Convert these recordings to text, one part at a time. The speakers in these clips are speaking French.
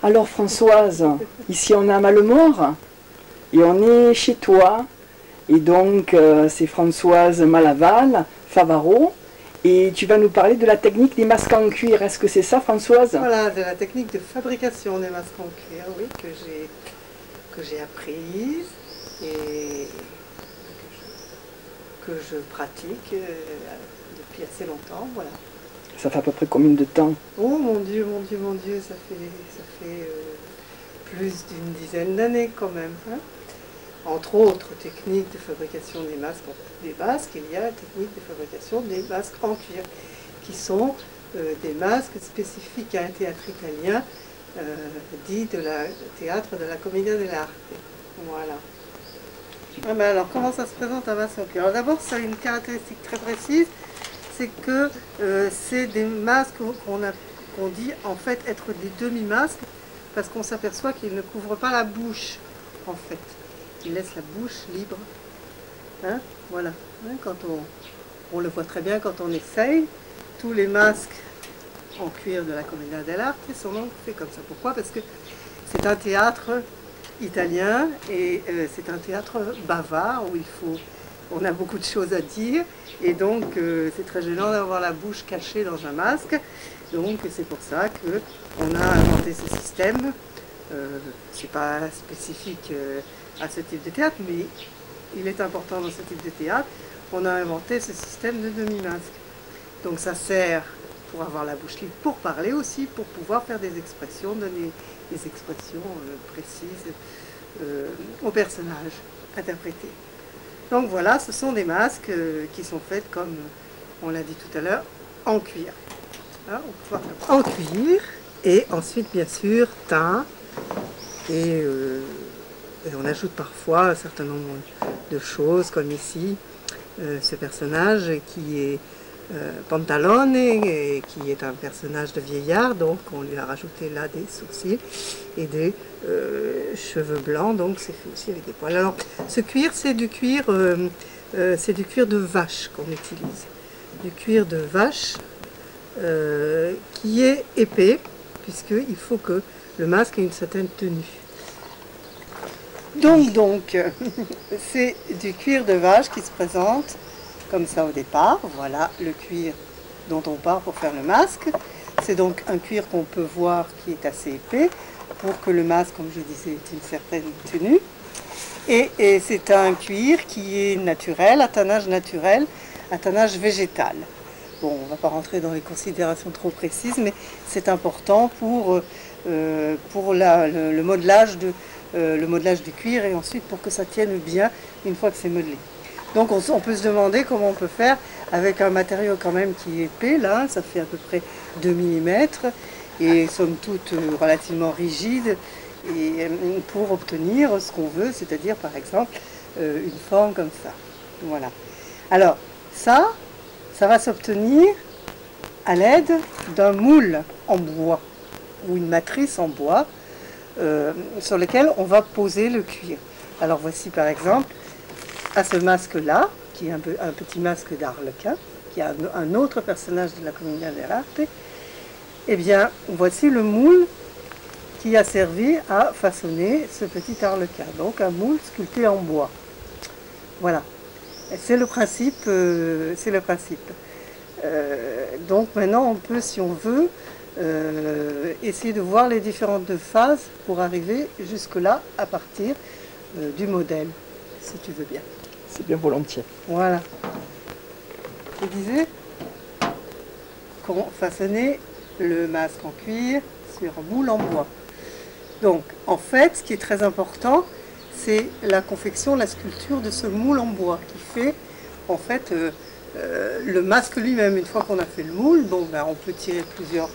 Alors Françoise, ici on est à Malemort et on est chez toi. Et donc c'est Françoise Malaval, Favaro. Et tu vas nous parler de la technique des masques en cuir. Est-ce que c'est ça Françoise? Voilà, de la technique de fabrication des masques en cuir, oui, que j'ai apprise et que je pratique depuis assez longtemps, voilà. Ça fait à peu près combien de temps? Oh mon Dieu, mon Dieu, mon Dieu, ça fait plus d'une dizaine d'années quand même. Hein. Entre autres techniques de fabrication des masques, il y a la technique de fabrication des masques en cuir, qui sont des masques spécifiques à un théâtre italien, dit de théâtre de la Commedia dell'arte. Voilà. Ah ben alors, comment ça se présente un masque en cuir? Alors d'abord, ça a une caractéristique très précise, c'est que c'est des masques qu'on dit en fait être des demi-masques, parce qu'on s'aperçoit qu'ils ne couvrent pas la bouche, en fait. Ils laissent la bouche libre. Hein, voilà. Hein, quand on le voit très bien quand on essaye. Tous les masques en cuir de la Commedia dell'arte sont donc faits comme ça. Pourquoi? Parce que c'est un théâtre italien et c'est un théâtre bavard où on a beaucoup de choses à dire et donc c'est très gênant d'avoir la bouche cachée dans un masque. Donc c'est pour ça qu'on a inventé ce système. C'est pas spécifique à ce type de théâtre, mais il est important dans ce type de théâtre. On a inventé ce système de demi-masque. Donc ça sert pour avoir la bouche libre, pour parler aussi, pour pouvoir faire des expressions, donner des expressions précises au personnage interprété. Donc voilà, ce sont des masques qui sont faits comme on l'a dit tout à l'heure, en cuir. Hein, en cuir, et ensuite bien sûr teint, et on ajoute parfois un certain nombre de choses, comme ici, ce personnage qui est Pantalone, et qui est un personnage de vieillard, donc on lui a rajouté là des sourcils et des cheveux blancs, donc c'est fait aussi avec des poils. Alors ce cuir, c'est du cuir de vache qu'on utilise, du cuir de vache qui est épais, puisqu'il faut que le masque ait une certaine tenue. Donc c'est du cuir de vache qui se présente comme ça au départ. Voilà le cuir dont on part pour faire le masque. C'est donc un cuir qu'on peut voir qui est assez épais pour que le masque, comme je disais, ait une certaine tenue. Et c'est un cuir qui est naturel, à tannage végétal. Bon, on ne va pas rentrer dans les considérations trop précises, mais c'est important pour le modelage du cuir et ensuite pour que ça tienne bien une fois que c'est modelé. Donc on peut se demander comment on peut faire avec un matériau quand même qui est épais, là, ça fait à peu près 2 mm, et somme toute relativement rigide, et pour obtenir ce qu'on veut, c'est-à-dire par exemple une forme comme ça. Voilà. Alors ça va s'obtenir à l'aide d'un moule en bois, ou une matrice en bois, sur lequel on va poser le cuir. Alors voici par exemple, à ce masque-là, qui est un petit masque d'Arlequin, qui est un autre personnage de la Commedia dell'arte, eh bien, voici le moule qui a servi à façonner ce petit Arlequin. Donc un moule sculpté en bois. Voilà. C'est le principe. Donc maintenant, on peut, si on veut, essayer de voir les différentes phases pour arriver jusque-là à partir du modèle, si tu veux bien. C'est bien volontiers. Voilà. Je disais qu'on façonnait le masque en cuir sur un moule en bois. Donc, en fait, ce qui est très important, c'est la confection, la sculpture de ce moule en bois qui fait, en fait, le masque lui-même. Une fois qu'on a fait le moule, bon, ben, on peut tirer plusieurs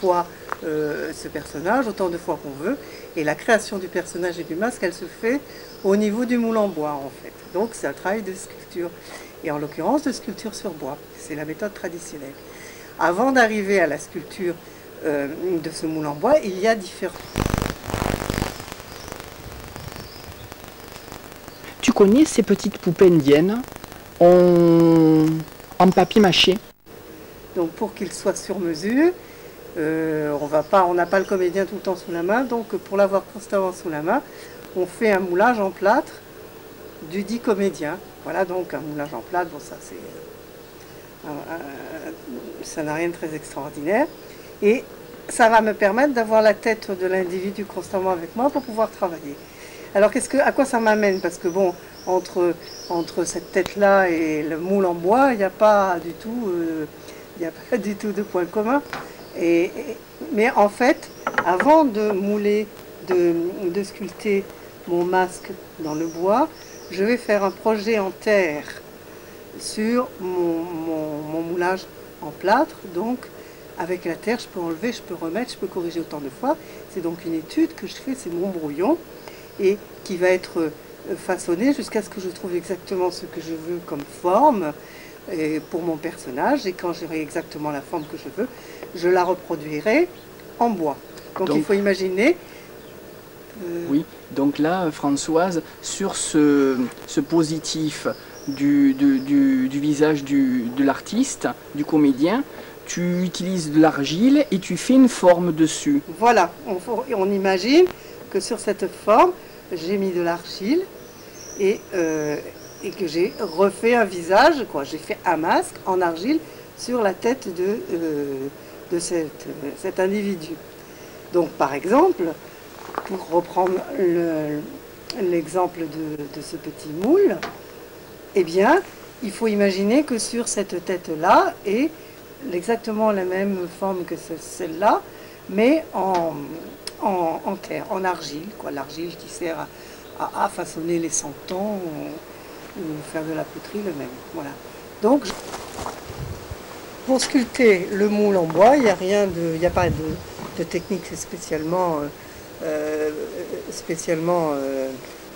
fois ce personnage, autant de fois qu'on veut, et la création du personnage et du masque, elle se fait au niveau du moule en bois, en fait. Donc, c'est un travail de sculpture, et en l'occurrence de sculpture sur bois. C'est la méthode traditionnelle. Avant d'arriver à la sculpture de ce moule en bois, il y a différents... Tu connais ces petites poupées indiennes en papier mâché? Donc pour qu'il soit sur mesure, On n'a pas le comédien tout le temps sous la main, donc pour l'avoir constamment sous la main, on fait un moulage en plâtre du dit comédien. Voilà, donc un moulage en plâtre, bon ça c'est... ça n'a rien de très extraordinaire. Et ça va me permettre d'avoir la tête de l'individu constamment avec moi pour pouvoir travailler. Alors à quoi ça m'amène? Parce que bon, entre cette tête-là et le moule en bois, il n'y a pas du tout de point commun. Mais en fait, avant de mouler, de sculpter mon masque dans le bois, je vais faire un projet en terre sur mon moulage en plâtre. Donc, avec la terre, je peux enlever, je peux remettre, je peux corriger autant de fois. C'est donc une étude que je fais, c'est mon brouillon, et qui va être façonné jusqu'à ce que je trouve exactement ce que je veux comme forme pour mon personnage. Et quand j'aurai exactement la forme que je veux, je la reproduirai en bois. Donc il faut imaginer... Oui, donc là, Françoise, sur ce positif du visage de l'artiste, du comédien, tu utilises de l'argile et tu fais une forme dessus. Voilà, on imagine que sur cette forme, j'ai mis de l'argile et que j'ai refait un visage, quoi. J'ai fait un masque en argile sur la tête de cet individu. Donc par exemple, pour reprendre l'exemple de ce petit moule, eh bien, il faut imaginer que sur cette tête-là est exactement la même forme que celle-là, mais en terre, en argile, quoi. L'argile qui sert à façonner les santons ou faire de la poterie, le même. Voilà. Donc, pour sculpter le moule en bois, il n'y a pas de technique spécialement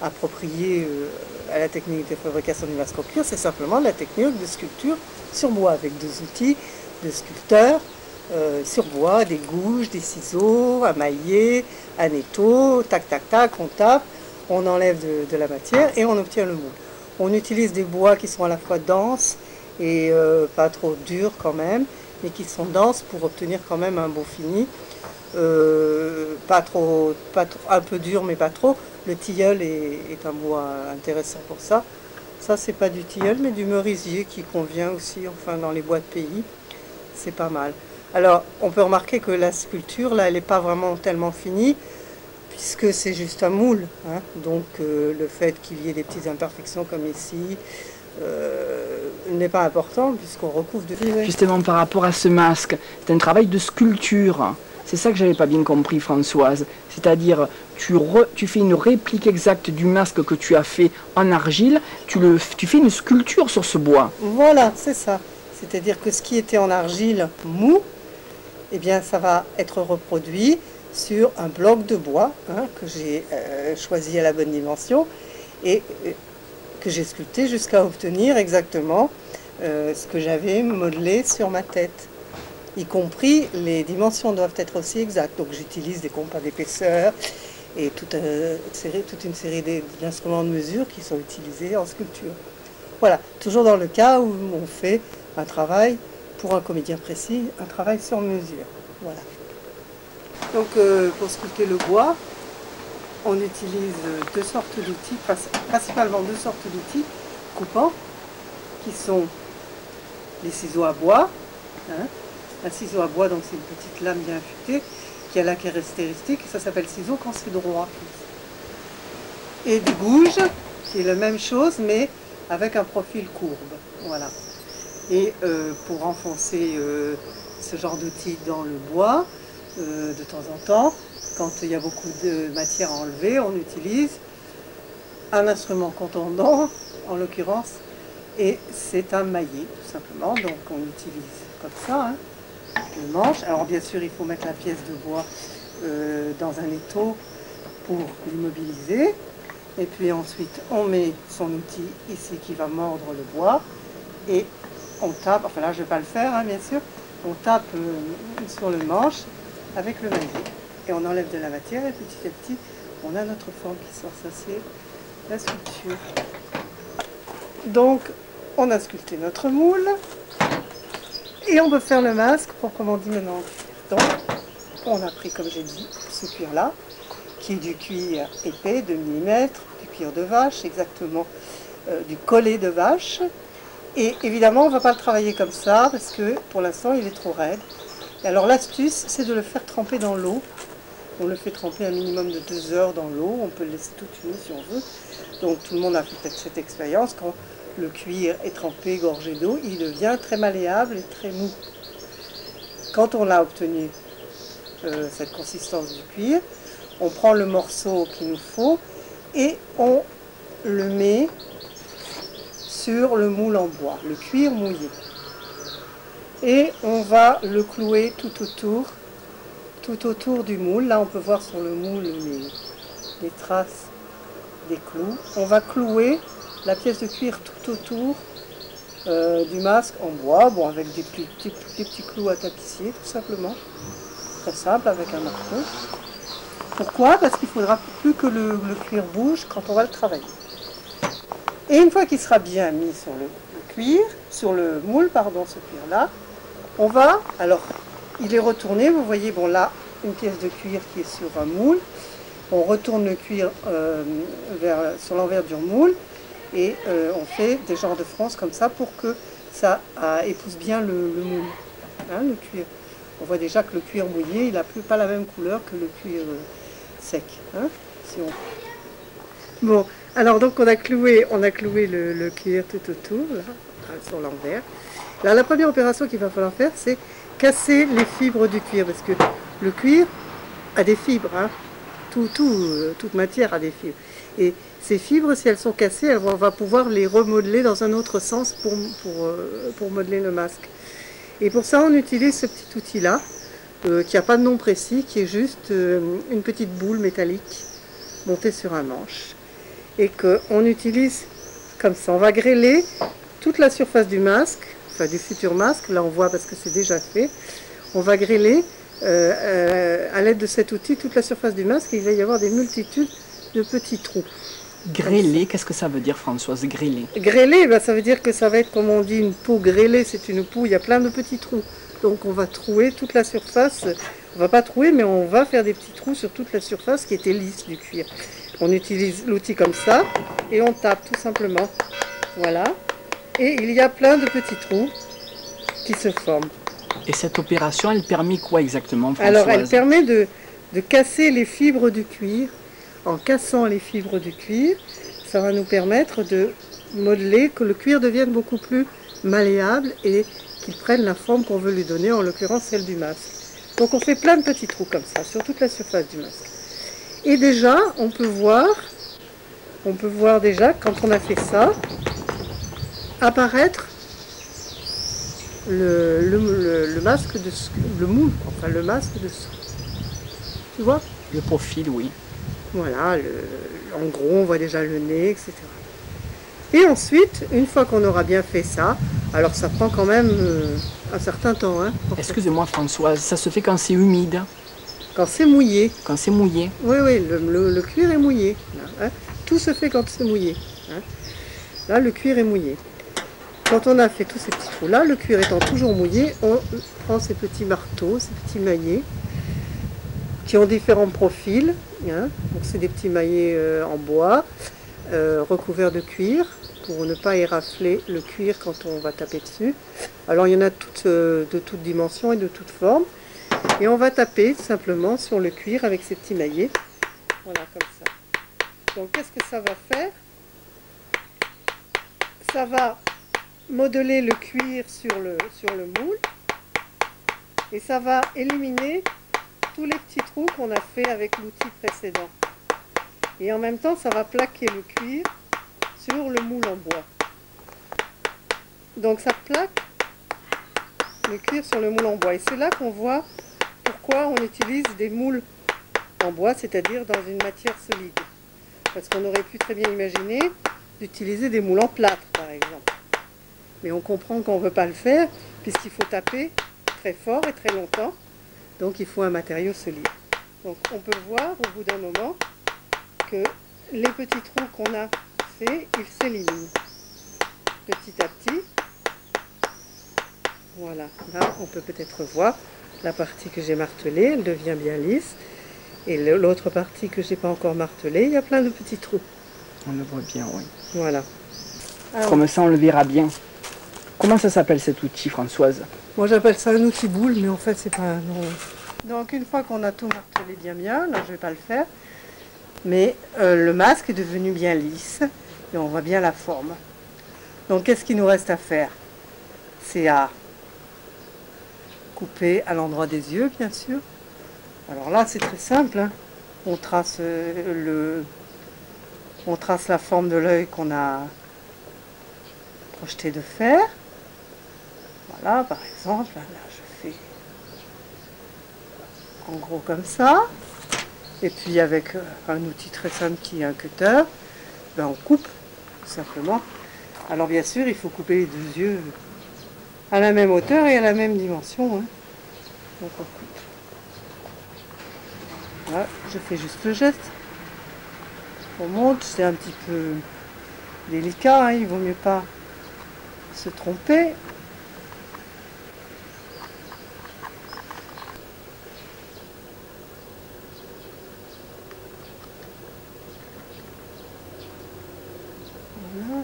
appropriée à la technique de fabrication du masque en cuir. C'est simplement la technique de sculpture sur bois avec des outils de sculpteur sur bois, des gouges, des ciseaux, un maillet, un étau, tac tac tac, on tape, on enlève de la matière et on obtient le moule. On utilise des bois qui sont à la fois denses et pas trop durs quand même, mais qui sont denses pour obtenir quand même un beau fini. Pas trop, un peu dur mais pas trop. Le tilleul est un bois intéressant pour ça. Ça c'est pas du tilleul mais du merisier qui convient aussi, enfin dans les bois de pays, c'est pas mal. Alors on peut remarquer que la sculpture là elle n'est pas vraiment tellement finie puisque c'est juste un moule, hein. Donc le fait qu'il y ait des petites imperfections comme ici n'est pas important puisqu'on recouvre de vie. Justement par rapport à ce masque, c'est un travail de sculpture. C'est ça que j'avais pas bien compris, Françoise. C'est-à-dire, tu fais une réplique exacte du masque que tu as fait en argile, tu fais une sculpture sur ce bois. Voilà, c'est ça. C'est-à-dire que ce qui était en argile mou, eh bien, ça va être reproduit sur un bloc de bois, hein, que j'ai choisi à la bonne dimension et que j'ai sculpté jusqu'à obtenir exactement ce que j'avais modelé sur ma tête. Y compris, les dimensions doivent être aussi exactes. Donc j'utilise des compas d'épaisseur et toute une série d'instruments de mesure qui sont utilisés en sculpture. Voilà, toujours dans le cas où on fait un travail pour un comédien précis, un travail sur mesure. Voilà. Donc pour sculpter le bois, on utilise deux sortes d'outils, principalement deux sortes d'outils coupants, qui sont les ciseaux à bois, hein. Un ciseau à bois, donc c'est une petite lame bien affûtée, qui a la caractéristique, ça s'appelle ciseau quand c'est droit. Et du gouge, qui est la même chose, mais avec un profil courbe. Voilà. Et pour enfoncer ce genre d'outil dans le bois, de temps en temps, quand il y a beaucoup de matière à enlever, on utilise un instrument contondant, en l'occurrence, et c'est un maillet, tout simplement. Donc on utilise comme ça, hein, le manche. Alors bien sûr, il faut mettre la pièce de bois dans un étau pour l'immobiliser. Et puis ensuite, on met son outil ici qui va mordre le bois. Et on tape, enfin là je ne vais pas le faire, hein, bien sûr, on tape sur le manche avec le maillet. Et on enlève de la matière et petit à petit, on a notre forme qui sort. Ça, c'est la sculpture. Donc, on a sculpté notre moule. Et on peut faire le masque proprement dit maintenant. Donc, on a pris, comme j'ai dit, ce cuir-là, qui est du cuir épais de millimètres, du cuir de vache, exactement, du collet de vache. Et évidemment, on ne va pas le travailler comme ça, parce que pour l'instant, il est trop raide. Et alors l'astuce, c'est de le faire tremper dans l'eau. On le fait tremper un minimum de 2 heures dans l'eau, on peut le laisser toute une nuit si on veut. Donc tout le monde a fait peut-être cette expérience, quand le cuir est trempé, gorgé d'eau, il devient très malléable et très mou. Quand on a obtenu cette consistance du cuir, on prend le morceau qu'il nous faut et on le met sur le moule en bois, le cuir mouillé. Et on va le clouer tout autour du moule. Là on peut voir sur le moule les traces des clous. On va clouer la pièce de cuir tout autour du masque en bois, bon, avec des petits clous à tapissier tout simplement. Très simple, avec un marteau. Pourquoi? Parce qu'il ne faudra plus que le cuir bouge quand on va le travailler. Et une fois qu'il sera bien mis sur le cuir, sur le moule, pardon, ce cuir-là, on va, alors, il est retourné, vous voyez, bon là, une pièce de cuir qui est sur un moule, on retourne le cuir sur l'envergure du moule, et on fait des genres de fronces comme ça pour que ça épouse bien le moule, hein, le cuir. On voit déjà que le cuir mouillé, il n'a pas la même couleur que le cuir sec. Hein, si on... Bon, alors donc on a cloué le cuir tout autour, là, sur l'envers. Alors la première opération qu'il va falloir faire, c'est casser les fibres du cuir, parce que le cuir a des fibres, hein. Toute matière a des fibres. Et ces fibres, si elles sont cassées, on va pouvoir les remodeler dans un autre sens pour modeler le masque. Et pour ça, on utilise ce petit outil-là, qui n'a pas de nom précis, qui est juste une petite boule métallique montée sur un manche. Et qu'on utilise comme ça. On va grêler toute la surface du masque, enfin du futur masque, là on voit parce que c'est déjà fait. On va grêler à l'aide de cet outil toute la surface du masque et il va y avoir des multitudes de petits trous. Grêler, qu'est-ce que ça veut dire, Françoise, grêler? Grêler, ben, ça veut dire que ça va être, comme on dit, une peau grêlée, c'est une peau, il y a plein de petits trous. Donc on va trouer toute la surface, on va pas trouer, mais on va faire des petits trous sur toute la surface qui était lisse du cuir. On utilise l'outil comme ça, et on tape tout simplement. Voilà. Et il y a plein de petits trous qui se forment. Et cette opération, elle permet quoi exactement, Françoise? Alors elle permet de casser les fibres du cuir. En cassant les fibres du cuir, ça va nous permettre de modeler, que le cuir devienne beaucoup plus malléable et qu'il prenne la forme qu'on veut lui donner, en l'occurrence celle du masque. Donc on fait plein de petits trous comme ça, sur toute la surface du masque. Et déjà, on peut voir déjà, quand on a fait ça, apparaître le masque le moule, enfin le masque dessous. Tu vois? Le profil, oui. Voilà, en gros, on voit déjà le nez, etc. Et ensuite, une fois qu'on aura bien fait ça, alors ça prend quand même un certain temps. Hein, excusez-moi, Françoise, ça se fait quand c'est humide? Quand c'est mouillé. Quand c'est mouillé? Oui, oui, le cuir est mouillé. Là, hein. Tout se fait quand c'est mouillé. Hein. Là, le cuir est mouillé. Quand on a fait tous ces petits trous-là, le cuir étant toujours mouillé, on prend ces petits marteaux, ces petits maillets, qui ont différents profils. Hein. Donc c'est des petits maillets en bois, recouverts de cuir, pour ne pas érafler le cuir quand on va taper dessus. Alors il y en a de toutes dimensions et de toutes formes. Et on va taper simplement sur le cuir avec ces petits maillets. Voilà, comme ça. Donc qu'est-ce que ça va faire? Ça va modeler le cuir sur le moule. Et ça va éliminer tous les petits trous qu'on a fait avec l'outil précédent. Et en même temps, ça va plaquer le cuir sur le moule en bois. Donc ça plaque le cuir sur le moule en bois. Et c'est là qu'on voit pourquoi on utilise des moules en bois, c'est-à-dire dans une matière solide. Parce qu'on aurait pu très bien imaginer d'utiliser des moules en plâtre, par exemple. Mais on comprend qu'on ne veut pas le faire, puisqu'il faut taper très fort et très longtemps. Donc il faut un matériau solide. Donc on peut voir au bout d'un moment que les petits trous qu'on a fait, ils s'éliminent petit à petit. Voilà, là on peut peut-être voir la partie que j'ai martelée, elle devient bien lisse. Et l'autre partie que j'ai pas encore martelée, il y a plein de petits trous. On le voit bien, oui. Voilà. Alors, Comme ça, on le verra bien. Comment ça s'appelle cet outil, Françoise? moi j'appelle ça un outil boule, mais en fait c'est pas un nom. Donc une fois qu'on a tout martelé bien, là je vais pas le faire, mais le masque est devenu bien lisse et on voit bien la forme. Donc qu'est-ce qu'il nous reste à faire? C'est à couper à l'endroit des yeux, bien sûr. Alors là c'est très simple, hein. On trace la forme de l'œil qu'on a projeté de faire. Voilà, par exemple, là je fais en gros comme ça. Et puis avec un outil très simple qui est un cutter, ben on coupe tout simplement. Alors bien sûr, il faut couper les deux yeux à la même hauteur et à la même dimension, hein. Donc on coupe. Voilà, je fais juste le geste. On monte, c'est un petit peu délicat, hein, il vaut mieux pas se tromper. Voilà.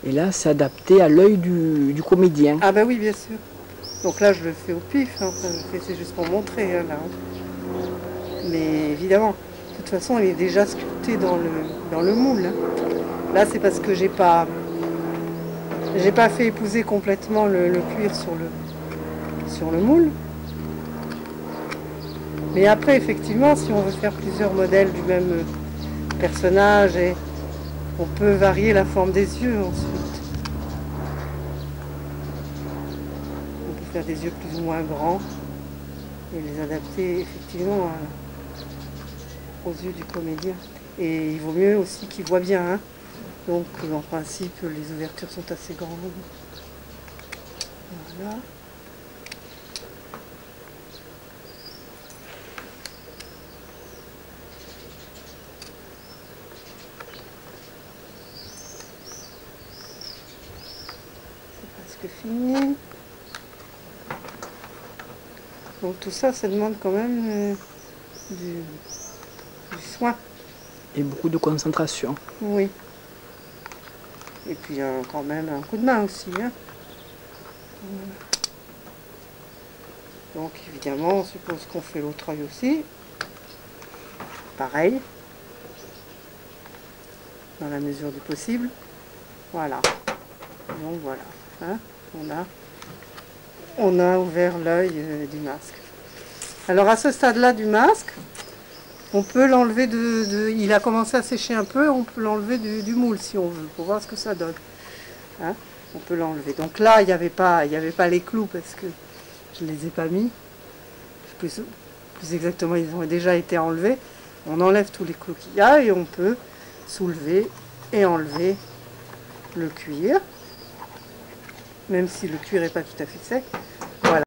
Et là, c'est adapté à l'œil du comédien. Ah bah oui, bien sûr. Donc là, je le fais au pif, hein. Enfin, c'est juste pour montrer, hein, là. Mais évidemment, de toute façon, il est déjà sculpté dans le moule, hein. Là, c'est parce que j'ai pas fait épouser complètement le cuir sur le moule. Mais après, effectivement, si on veut faire plusieurs modèles du même personnage, on peut varier la forme des yeux ensuite. On peut faire des yeux plus ou moins grands et les adapter effectivement aux yeux du comédien. Et il vaut mieux aussi qu'il voit bien, hein. Donc en principe les ouvertures sont assez grandes. Voilà. C'est presque fini. Donc tout ça, ça demande quand même du soin. Et beaucoup de concentration. Oui. Et puis quand même un coup de main aussi, hein. Donc évidemment, on suppose qu'on fait l'autre œil aussi. Pareil. Dans la mesure du possible. Voilà. Donc voilà. Hein, on a ouvert l'œil du masque. Alors à ce stade-là du masque, on peut l'enlever il a commencé à sécher un peu, on peut l'enlever du moule si on veut, pour voir ce que ça donne. Hein, on peut l'enlever. Donc là, il n'y avait pas les clous parce que je ne les ai pas mis. Plus exactement, ils ont déjà été enlevés. On enlève tous les clous qu'il y a et on peut soulever et enlever le cuir. Même si le cuir n'est pas tout à fait sec. Voilà.